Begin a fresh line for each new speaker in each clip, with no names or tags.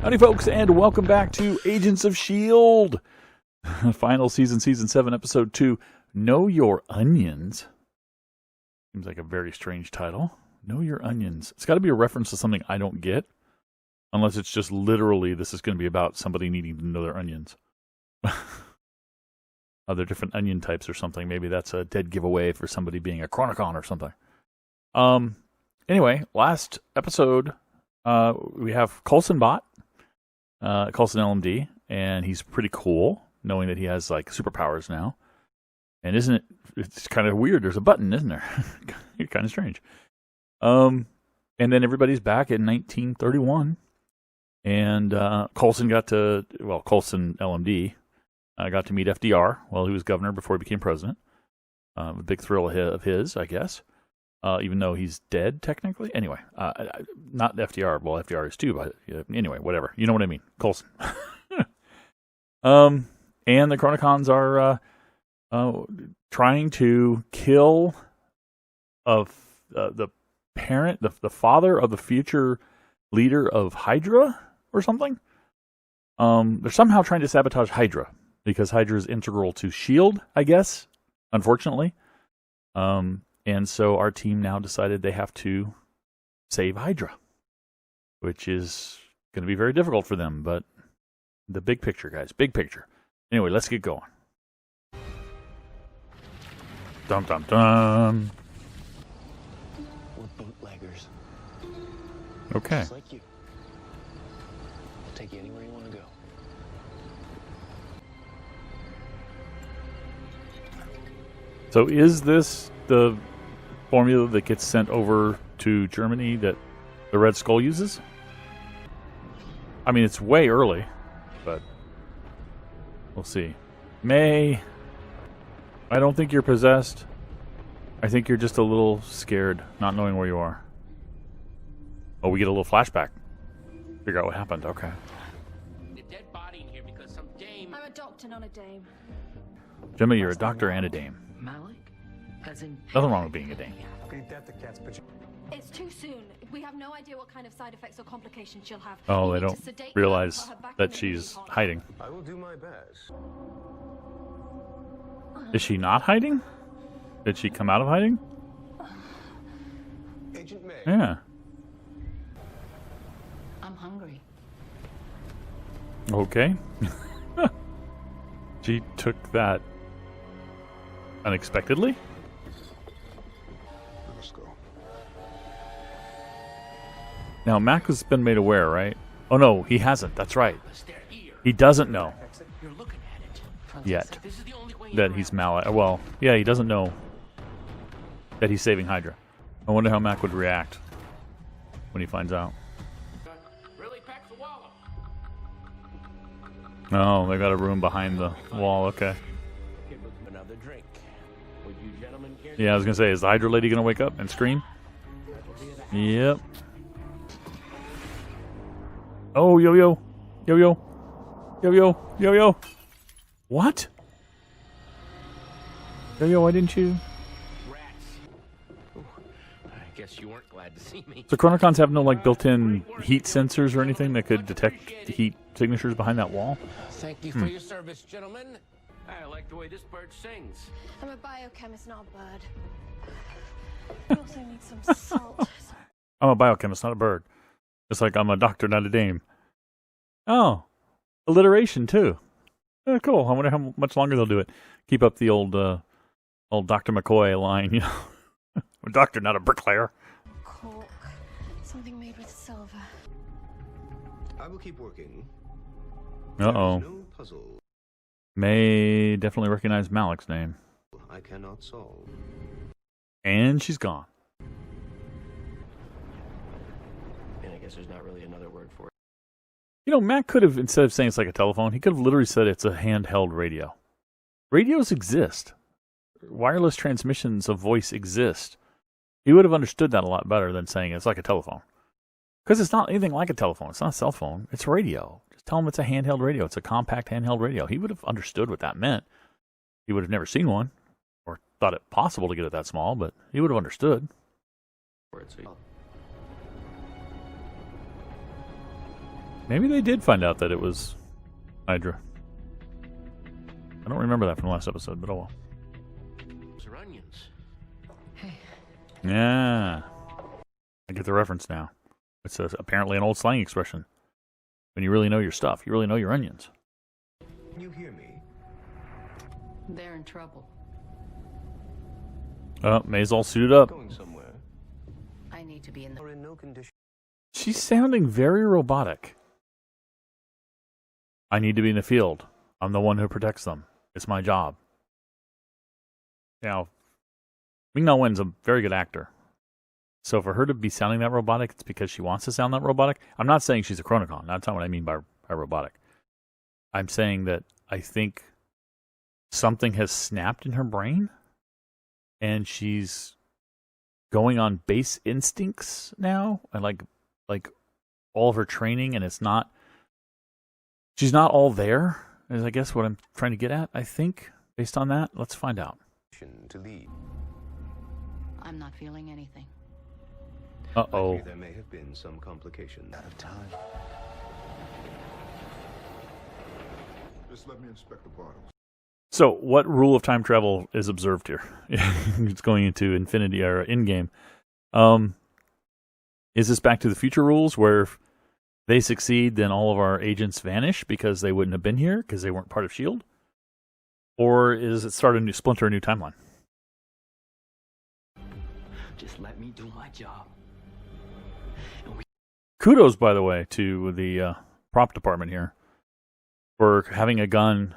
Howdy, folks, and welcome back to Agents of S.H.I.E.L.D. Final season, Season 7, Episode 2, Know Your Onions. Seems like a very strange title. Know Your Onions. It's got to be a reference to something I don't get, unless it's just literally this is going to be about somebody needing to know their onions. Other different onion types or something. Maybe that's a dead giveaway for somebody being a Chronicon or something. Anyway, last episode, we have Coulson Bot. Coulson LMD, and he's pretty cool, knowing that he has like superpowers now. And isn't it? It's kind of weird. There's a button, isn't there? Kind of strange. And then everybody's back in 1931, and Coulson Coulson LMD got to meet FDR while he was governor before he became president. A big thrill of his, I guess. Even though he's dead, technically. Anyway, not FDR. Well, FDR is too, but anyway, whatever. You know what I mean. Coulson. And the Chronicons are trying to kill the parent, the father of the future leader of Hydra or something. They're somehow trying to sabotage Hydra because Hydra is integral to S.H.I.E.L.D., I guess, unfortunately. And so our team now decided they have to save Hydra, which is going to be very difficult for them. But the big picture, guys, big picture. Anyway, let's get going. Dum dum dum.
We're bootleggers.
Okay.
Just like you. I'll take you anywhere you want to go.
So is this the formula that gets sent over to Germany that the Red Skull uses? I mean, it's way early, but we'll see. May, I don't think you're possessed. I think you're just a little scared, not knowing where you are. Oh, we get a little flashback. Figure out what happened. Okay.
The dead body in here because some dame.
I'm a doctor, not a dame.
Gemma, you're a doctor and a dame.
Malik? As in.
Nothing wrong with being a dame.
It's too soon. We have no idea what kind of side effects or complications she'll have.
Oh,
We
they
need
don't
to sedate her,
realize
put her back in
that
the
she's
healing pod.
hiding.
I will do my best.
Is she not hiding? Did she come out of hiding?
Agent May.
Yeah.
I'm hungry.
Okay. She took that unexpectedly.
Let's go.
Now, Mac has been made aware, right? Oh, no, he hasn't. That's right.
They're here.
He doesn't know
You're looking at it.
yet
This is the only way
that he's Malik. Well, yeah, he doesn't know that he's saving Hydra. I wonder how Mac would react when he finds out.
Really packs the wallop.
Oh, they got a room behind the wall. Okay.
Another drink. Would you gentlemen care?
Yeah, I was going to say, is the Hydra lady going to wake up and scream? Yep. Oh, yo-yo. Yo-yo. Yo-yo. Yo-yo. What? Yo-yo, why didn't you?
Rats. Ooh, I guess you weren't glad to see me.
So Chronicons have no, like, built-in heat sensors or anything that could detect the heat signatures behind that wall?
Thank you for your service, gentlemen. I like the way this bird sings.
I'm a biochemist, not a bird. I also need some salt.
I'm a biochemist, not a bird. Just like I'm a doctor, not a dame. Oh. Alliteration, too. Oh, cool. I wonder how much longer they'll do it. Keep up the old Dr. McCoy line, you know. I'm a doctor, not a bricklayer.
Cork. Something made with silver.
I will keep working.
Uh-oh.
There is no puzzle
May definitely recognize Malik's name.
I cannot solve.
And she's gone.
And I guess there's not really another word for it.
You know, Mac could have, instead of saying it's like a telephone, he could have literally said it's a handheld radio. Radios exist. Wireless transmissions of voice exist. He would have understood that a lot better than saying it's like a telephone. Because it's not anything like a telephone. It's not a cell phone. It's a radio. Just tell him it's a handheld radio. It's a compact handheld radio. He would have understood what that meant. He would have never seen one or thought it possible to get it that small, but he would have understood. Maybe they did find out that it was Hydra. I don't remember that from the last episode, but oh well.
Those are onions.
Yeah. I get the reference now. It's apparently an old slang expression. When you really know your stuff, you really know your onions.
Can you hear me?
They're in trouble.
May's all suited up.
Going somewhere?
I need to be in the...
Or in no condition?
She's sounding very robotic. I need to be in the field. I'm the one who protects them. It's my job. Now, Ming-Na Wen's a very good actor. So for her to be sounding that robotic, it's because she wants to sound that robotic. I'm not saying she's a Chronicon. That's not what I mean by robotic. I'm saying that I think something has snapped in her brain, and she's going on base instincts now, and like all of her training, and she's not all there, is I guess what I'm trying to get at, I think, based on that. Let's find out.
To lead.
I'm not feeling anything.
Uh-oh.
I fear there may have been some complications. Out of time.
Just let me inspect the bottles.
So, what rule of time travel is observed here? It's going into Infinity or in-game. Is this Back to the Future rules where if they succeed, then all of our agents vanish because they wouldn't have been here because they weren't part of S.H.I.E.L.D.? Or is it splinter a new timeline?
Just let me do my job.
Kudos, by the way, to the prop department here for having a gun,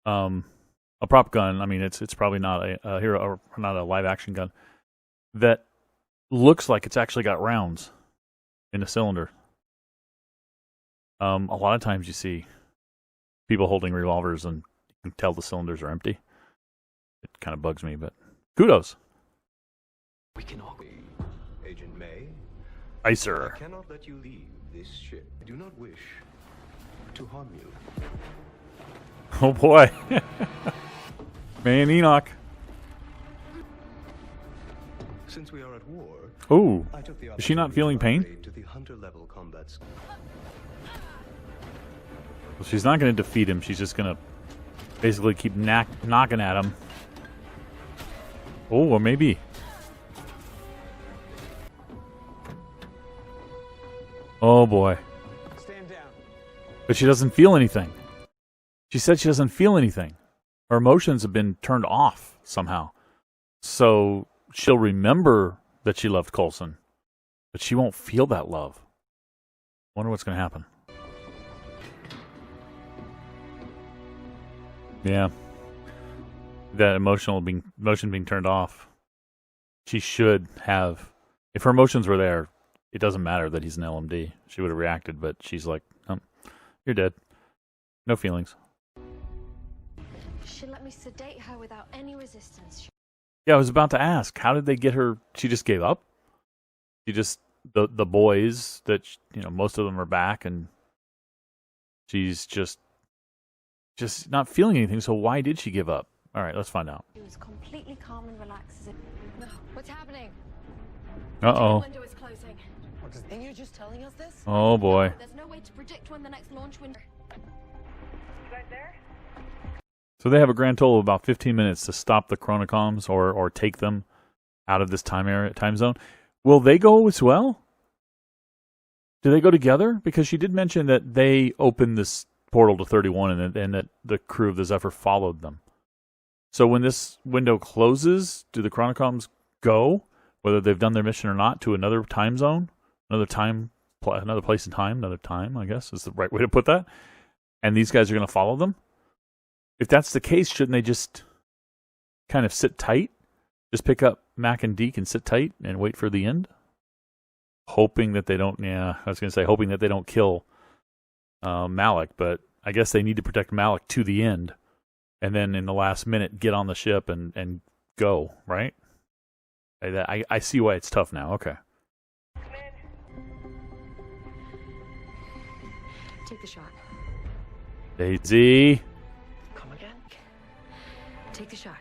a prop gun. I mean, it's probably not a hero or not a live action gun that looks like it's actually got rounds in the cylinder. A lot of times you see people holding revolvers and you can tell the cylinders are empty. It kind of bugs me, but kudos.
We can all...
Agent May,
Aye,
I
sir.
cannot let you leave this ship. I do not wish to harm you.
Oh boy. Man, Enoch.
Since we are at war,
Ooh.
I took the
Is she not feeling pain?
upgrade to the hunter level combat skill.
Well, she's not going to defeat him. She's just going to basically keep knocking at him. Oh, or maybe. Oh boy.
Stand down.
But she doesn't feel anything. She said she doesn't feel anything. Her emotions have been turned off somehow. So she'll remember that she loved Coulson, but she won't feel that love. Wonder what's going to happen. Yeah. That emotion being turned off. She should have, if her emotions were there, it doesn't matter that he's an LMD. She would have reacted, but she's like, oh, you're dead. No feelings.
She let me sedate her without any resistance.
Yeah, I was about to ask, how did they get her? She just gave up? She just, the boys that, most of them are back, and she's just not feeling anything, so why did she give up? All right, let's find out.
She was completely calm and relaxed. No, what's happening?
Uh-oh.
The window is closing.
And you're just telling us this?
Oh, boy.
There's no way to predict when the next launch window... You guys there?
So they have a grand total of about 15 minutes to stop the Chronicoms or take them out of this time zone. Will they go as well? Do they go together? Because she did mention that they opened this portal to 31 and that the crew of the Zephyr followed them. So when this window closes, do the Chronicoms go, whether they've done their mission or not, to another time zone? Another place in time, another time, I guess, is the right way to put that. And these guys are going to follow them? If that's the case, shouldn't they just kind of sit tight? Just pick up Mac and Deke and sit tight and wait for the end? Hoping that they don't, hoping that they don't kill Malik, but I guess they need to protect Malik to the end. And then in the last minute, get on the ship and go, right? I see why it's tough now, okay.
Take the shot.
Daisy.
Come again?
Take the shot.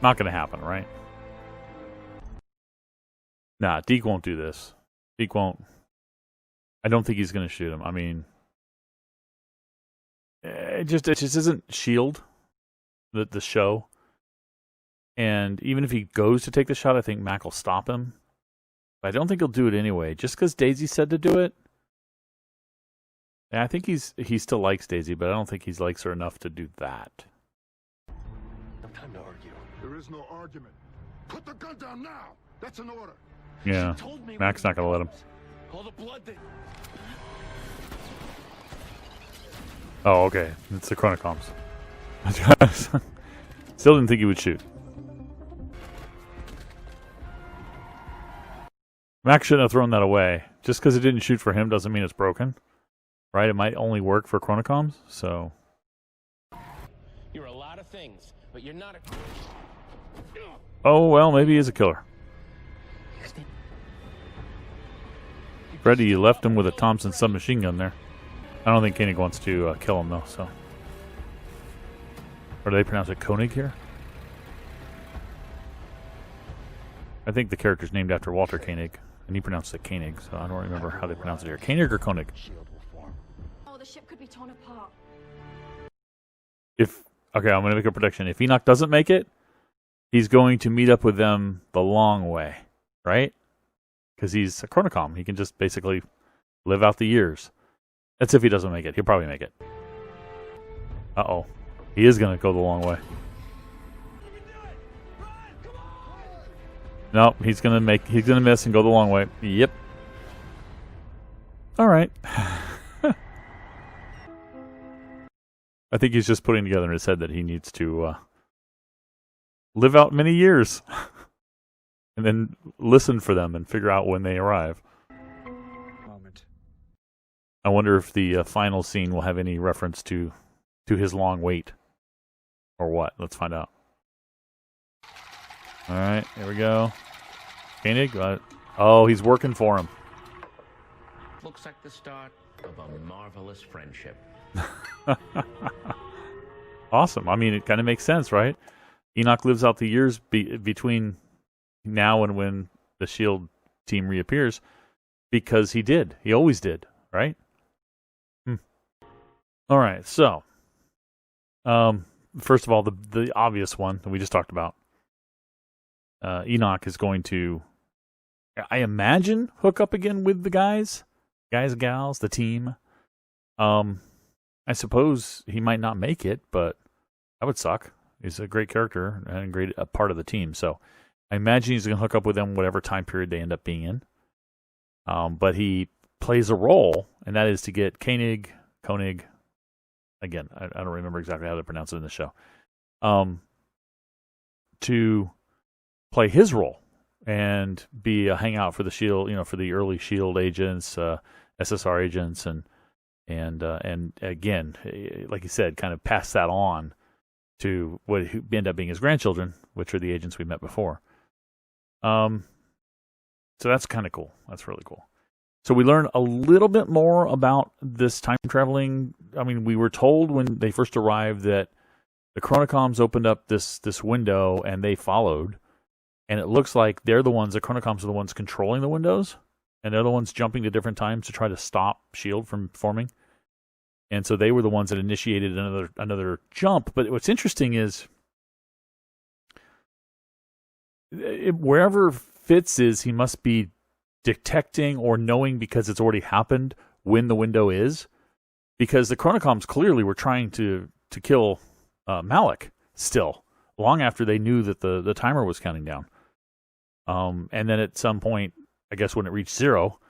Not going to happen, right? Nah, Deke won't do this. Deke won't. I don't think he's going to shoot him. I mean, it just isn't S.H.I.E.L.D. the show. And even if he goes to take the shot, I think Mac will stop him. But I don't think he'll do it anyway, just because Daisy said to do it. And I think he still likes Daisy, but I don't think he likes her enough to do that.
No time to argue.
There is no argument. Put the gun down now. That's an order.
Yeah,
She told me
Mac's not going to let him.
All the blood that...
Oh, okay. It's the Chronocoms. Still didn't think he would shoot. Mac shouldn't have thrown that away. Just because it didn't shoot for him doesn't mean it's broken. Right? It might only work for Chronocoms, so...
You're a lot of things, but you're not a...
Oh, well, maybe he is a killer. Freddy, you left him with a Thompson submachine gun there. I don't think Koenig wants to kill him, though, so... Or do they pronounce it Koenig here? I think the character's named after Walter Koenig, and he pronounced it Koenig, so I don't remember how they pronounce it here. Koenig or Koenig?
Oh, the ship could be torn apart.
Okay, I'm going to make a prediction. If Enoch doesn't make it, he's going to meet up with them the long way, right? Because he's a Chronocom. He can just basically live out the years. That's if he doesn't make it. He'll probably make it. Uh-oh. He is going to go the long way. No, he's going to miss and go the long way. Yep. All right. I think he's just putting together in his head that he needs to live out many years and then listen for them and figure out when they arrive.
Moment.
I wonder if the final scene will have any reference to his long wait or what. Let's find out. All right, here we go. Koenig, oh, he's working for him.
Looks like the start of a marvelous friendship.
Awesome. I mean, it kind of makes sense, right? Enoch lives out the years between now and when the S.H.I.E.L.D. team reappears because he did. He always did, right? All right, so first of all, the obvious one that we just talked about. Enoch is going to, I imagine, hook up again with the guys, gals, the team. I suppose he might not make it, but that would suck. He's a great character and a part of the team. So I imagine he's going to hook up with them whatever time period they end up being in. But he plays a role, and that is to get Koenig, again, I don't remember exactly how to pronounce it in the show, to play his role and be a hangout for the S.H.I.E.L.D., for the early S.H.I.E.L.D. agents, SSR agents, and again, like you said, kind of pass that on to what end up being his grandchildren, which are the agents we met before. So that's kind of cool. That's really cool. So we learn a little bit more about this time traveling. I mean, we were told when they first arrived that the Chronocoms opened up this window and they followed. And it looks like the Chronocoms are the ones controlling the windows. And they're the ones jumping to different times to try to stop S.H.I.E.L.D. from forming. And so they were the ones that initiated another jump. But what's interesting is wherever Fitz is, he must be detecting or knowing because it's already happened when the window is. Because the Chronocoms clearly were trying to kill Malik still, long after they knew that the timer was counting down. And then at some point, I guess when it reached 0,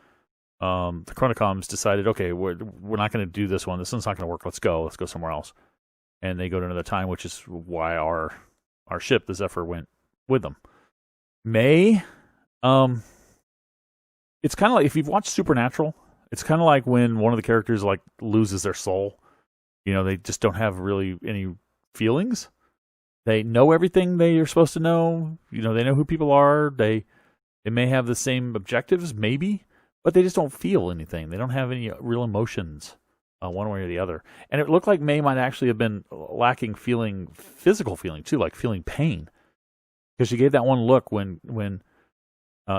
the Chronocoms decided, okay, we're not going to do this one. This one's not going to work. Let's go somewhere else. And they go to another time, which is why our ship, the Zephyr, went with them. May, it's kind of like, if you've watched Supernatural, it's kind of like when one of the characters like loses their soul. They just don't have really any feelings. They know everything they are supposed to know. They know who people are. They may have the same objectives, maybe, but they just don't feel anything. They don't have any real emotions, one way or the other. And it looked like May might actually have been lacking physical feeling too, like feeling pain, because she gave that one look when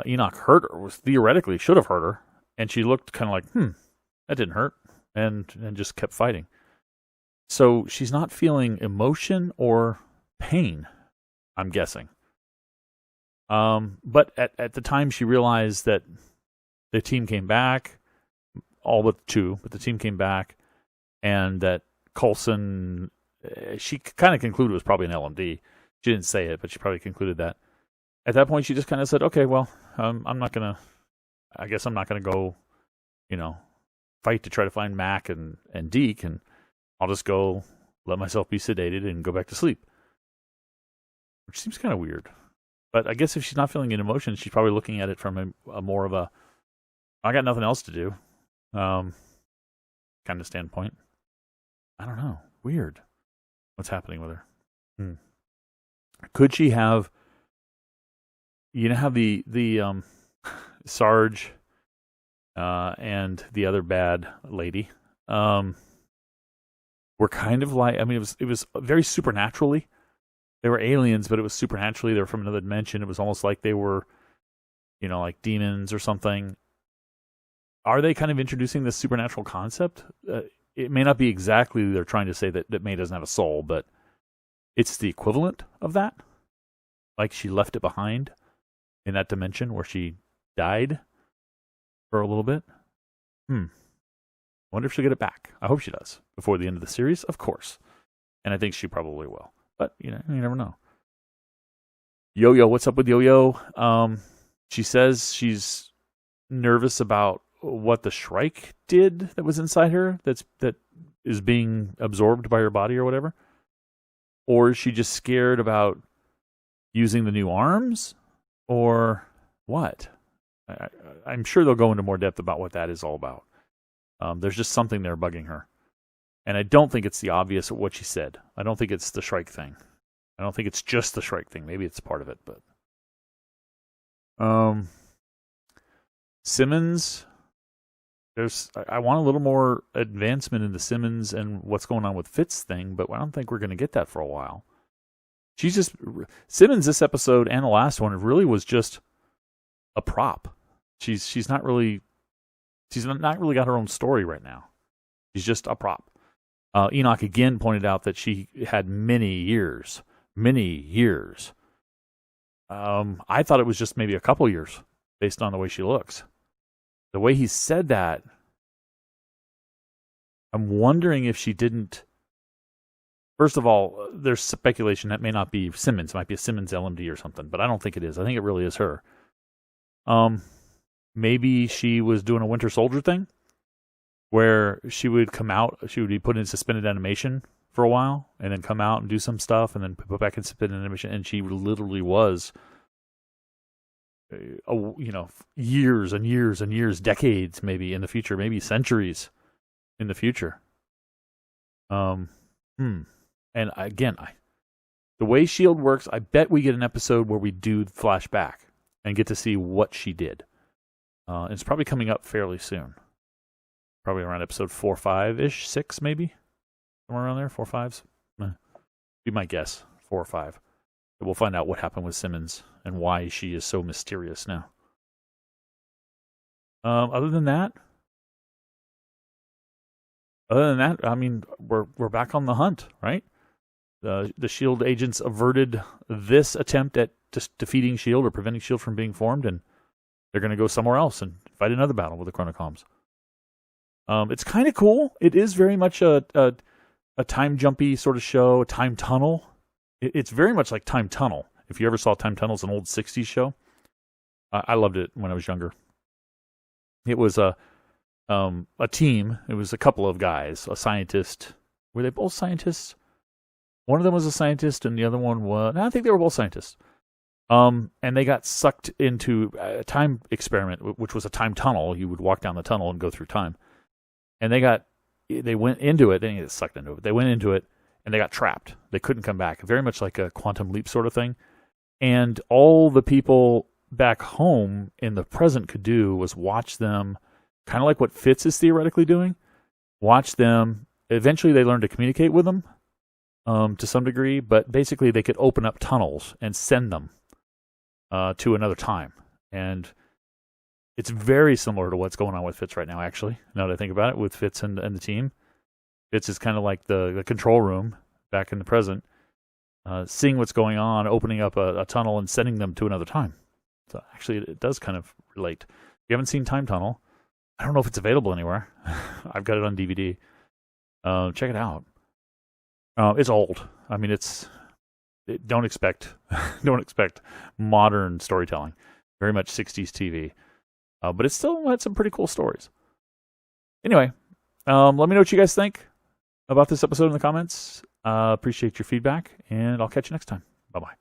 Enoch hurt her, theoretically should have hurt her, and she looked kind of like, that didn't hurt, and just kept fighting. So she's not feeling emotion or pain, I'm guessing. But at the time she realized that the team came back, all but two, but the team came back, and that Coulson, she kind of concluded it was probably an LMD. She didn't say it, but she probably concluded that. At that point, she just kind of said, okay, well, I guess I'm not going to go, fight to try to find Mac and Deke, and I'll just go let myself be sedated and go back to sleep. Which seems kind of weird. But I guess if she's not feeling an emotion, she's probably looking at it from a more of a, I got nothing else to do, kind of standpoint. I don't know. Weird. What's happening with her? Could she have, how the Sarge and the other bad lady were kind of like, it was very supernaturally. They were aliens, but it was supernaturally. They were from another dimension. It was almost like they were, like demons or something. Are they kind of introducing this supernatural concept? It may not be exactly they're trying to say that May doesn't have a soul, but it's the equivalent of that. Like she left it behind in that dimension where she died for a little bit. Wonder if she'll get it back. I hope she does before the end of the series, of course. And I think she probably will. But, you never know. Yo-Yo, what's up with Yo-Yo? She says she's nervous about what the S.H.I.E.L.D did that was inside her that is being absorbed by her body or whatever. Or is she just scared about using the new arms? Or what? I'm sure they'll go into more depth about what that is all about. There's just something there bugging her. And I don't think it's the obvious of what she said. I don't think it's the S.H.I.E.L.D thing. I don't think it's just the S.H.I.E.L.D thing. Maybe it's part of it, but Simmons, I want a little more advancement into Simmons and what's going on with Fitz thing, but I don't think we're going to get that for a while. Simmons this episode and the last one really was just a prop. She's not really got her own story right now. She's just a prop. Enoch again pointed out that she had many years. I thought it was just maybe a couple years based on the way she looks. The way he said that, I'm wondering if she didn't. First of all, there's speculation that may not be Simmons. It might be a Simmons LMD or something, but I don't think it is. I think it really is her. Maybe she was doing a Winter Soldier thing where she would come out, she would be put in suspended animation for a while, and then come out and do some stuff, and then put back in suspended animation, and she literally was, years and years and years, decades maybe in the future, maybe centuries in the future. And again, the way S.H.I.E.L.D works, I bet we get an episode where we do flashback and get to see what she did. It's probably coming up fairly soon. Probably around episode 4 or 5-ish, 6 maybe? Somewhere around there, 4 or 5s? Be my guess, 4 or 5. But we'll find out what happened with Simmons and why she is so mysterious now. Other than that, I mean, we're back on the hunt, right? The S.H.I.E.L.D agents averted this attempt at just defeating S.H.I.E.L.D or preventing S.H.I.E.L.D from being formed, and they're going to go somewhere else and fight another battle with the Chronocoms. It's kind of cool. It is very much a time jumpy sort of show, a time tunnel. It's very much like Time Tunnel. If you ever saw Time Tunnel, it's an old 60s show. I loved it when I was younger. It was a team. It was a couple of guys, a scientist. Were they both scientists? One of them was a scientist, and the other one was... I think they were both scientists. And they got sucked into a time experiment, which was a time tunnel. You would walk down the tunnel and go through time. And they went into it. They didn't get sucked into it. They went into it, and they got trapped. They couldn't come back. Very much like a quantum leap sort of thing. And all the people back home in the present could do was watch them, kind of like what Fitz is theoretically doing. Watch them. Eventually, they learned to communicate with them to some degree, but basically they could open up tunnels and send them to another time. And It's very similar to what's going on with Fitz right now, actually, now that I think about it, with Fitz and the team. Fitz is kind of like the control room back in the present, seeing what's going on, opening up a tunnel and sending them to another time. So actually, it does kind of relate. If you haven't seen Time Tunnel, I don't know if it's available anywhere. I've got it on DVD. Check it out. It's old. I mean, don't expect modern storytelling. Very much 60s TV. But it's still had some pretty cool stories. Anyway, let me know what you guys think about this episode in the comments. Appreciate your feedback, and I'll catch you next time. Bye-bye.